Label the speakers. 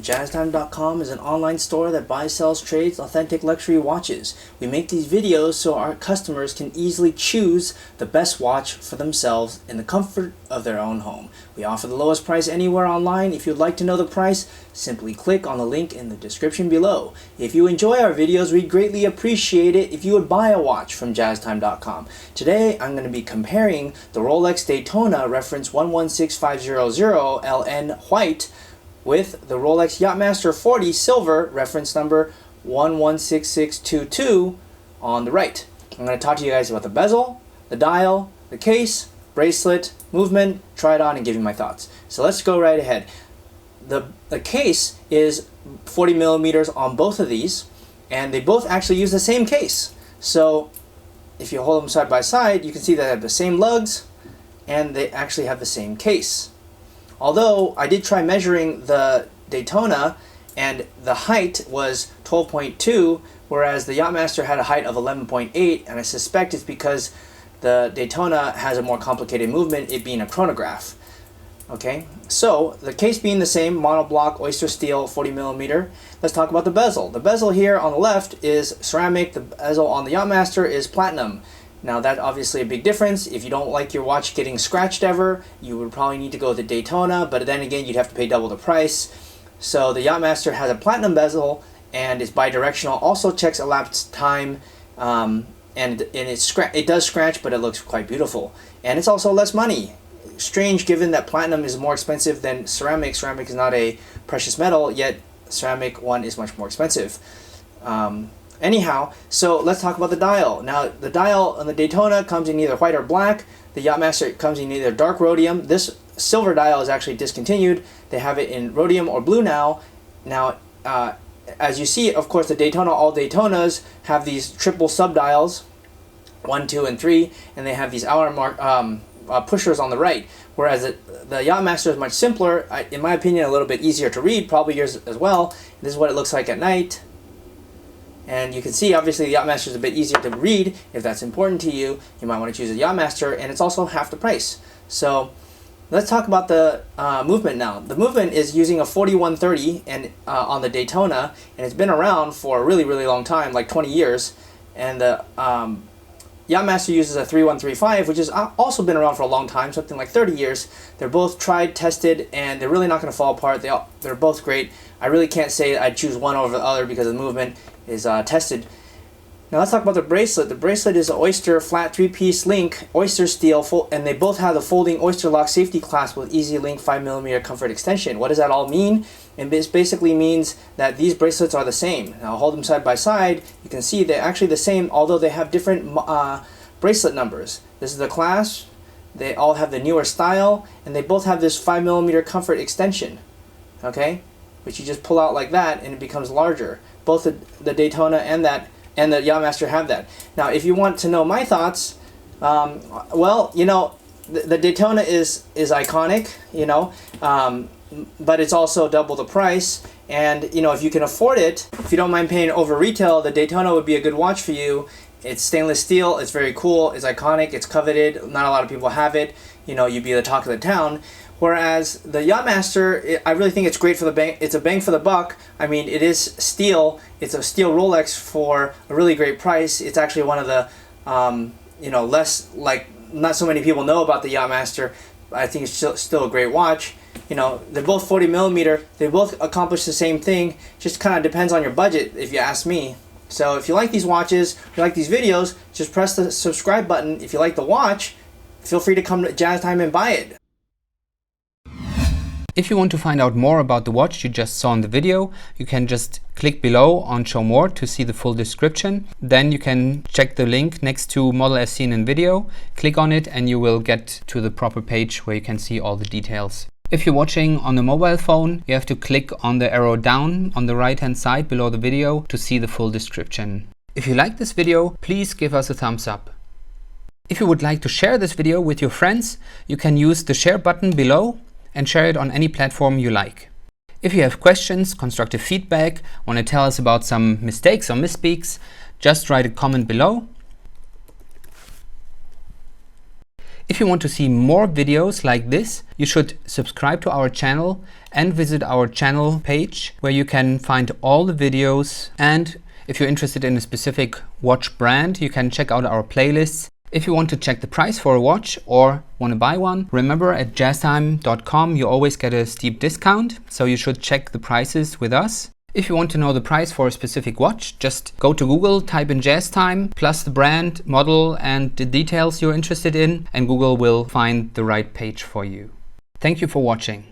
Speaker 1: JazzTime.com is an online store that buys, sells, trades authentic luxury watches. We make these videos so our customers can easily choose the best watch for themselves in the comfort of their own home. We offer the lowest price anywhere online. If you'd like to know the price, simply click on the link in the description below. If you enjoy our videos, we'd greatly appreciate it if you would buy a watch from JazzTime.com. Today, I'm going to be comparing the Rolex Daytona reference 116500 LN White with the Rolex Yachtmaster 40 Silver reference number 116622 on the right. I'm going to talk to you guys about the bezel, the dial, the case, bracelet, movement, try it on, and give you my thoughts. So let's go right ahead. The case is 40 millimeters on both of these, and they both actually use the same case. So if you hold them side by side, you can see that they have the same lugs, and they actually have the same case. Although I did try measuring the Daytona, and the height was 12.2, whereas the Yachtmaster had a height of 11.8, and I suspect it's because the Daytona has a more complicated movement, it being a chronograph. Okay, so the case being the same, monoblock oyster steel 40 millimeter. Let's talk about the bezel. The bezel here on the left is ceramic. The bezel on the Yachtmaster is platinum. Now that's obviously a big difference. If you don't like your watch getting scratched ever, you would probably need to go with the Daytona, but then again you'd have to pay double the price. So the Yachtmaster has a platinum bezel and is bidirectional, also checks elapsed time, and it does scratch, but it looks quite beautiful. And it's also less money. Strange given that platinum is more expensive than ceramic. Ceramic is not a precious metal, yet ceramic one is much more expensive. Anyhow, so let's talk about the dial. Now, the dial on the Daytona comes in either white or black. The Yachtmaster comes in either dark rhodium. This silver dial is actually discontinued. They have it in rhodium or blue now. Now, as you see, of course, the Daytona, all Daytonas have these triple subdials, 1, 2, and 3, and they have these hour mark pushers on the right. Whereas the Yachtmaster is much simpler, in my opinion, a little bit easier to read, probably yours as well. This is what it looks like at night. And you can see, obviously, the Yachtmaster is a bit easier to read. If that's important to you, you might want to choose a Yachtmaster, and it's also half the price. So let's talk about the movement now. The movement is using a 4130 and on the Daytona, and it's been around for a really, really long time, like 20 years. And the Yachtmaster uses a 3135, which has also been around for a long time, something like 30 years. They're both tried, tested, and they're really not going to fall apart. They're both great. I really can't say I'd choose one over the other because the movement is tested. Now let's talk about the bracelet. The bracelet is an Oyster flat 3-piece link, Oyster steel, and they both have the folding Oyster lock safety clasp with easy link 5mm comfort extension. What does that all mean? And this basically means that these bracelets are the same. Now hold them side by side. You can see they're actually the same, although they have different bracelet numbers. This is the clasp. They all have the newer style, and they both have this 5mm comfort extension. Okay, which you just pull out like that, and it becomes larger. Both the Daytona and the Yachtmaster have that. Now, if you want to know my thoughts, well, you know, the Daytona is iconic, you know, but it's also double the price. And, you know, if you can afford it, if you don't mind paying over retail, the Daytona would be a good watch for you. It's stainless steel, it's very cool, it's iconic, it's coveted, not a lot of people have it. You know, you'd be the talk of the town. Whereas the Yachtmaster, I really think it's great for the bang. It's a bang for the buck. I mean, it is steel. It's a steel Rolex for a really great price. It's actually one of the, you know, not so many people know about the Yachtmaster. I think it's still a great watch. You know, they're both 40 millimeter. They both accomplish the same thing. Just kind of depends on your budget, if you ask me. So if you like these watches, if you like these videos, just press the subscribe button. If you like the watch, feel free to come to Jazz Time and buy it.
Speaker 2: If you want to find out more about the watch you just saw in the video, you can just click below on Show More to see the full description. Then you can check the link next to model as seen in video, click on it, and you will get to the proper page where you can see all the details. If you're watching on a mobile phone, you have to click on the arrow down on the right hand side below the video to see the full description. If you like this video, please give us a thumbs up. If you would like to share this video with your friends, you can use the share button below and share it on any platform you like. If you have questions, constructive feedback, want to tell us about some mistakes or misspeaks, just write a comment below. If If you want to see more videos like this, you should subscribe to our channel and visit our channel page where you can find all the videos. And if you're interested in a specific watch brand, you can check out our playlists. If you want to check the price for a watch or want to buy one, remember at jazztime.com you always get a steep discount, so you should check the prices with us. If you want to know the price for a specific watch, just go to Google, type in JazzTime, plus the brand, model and the details you're interested in, and Google will find the right page for you. Thank you for watching.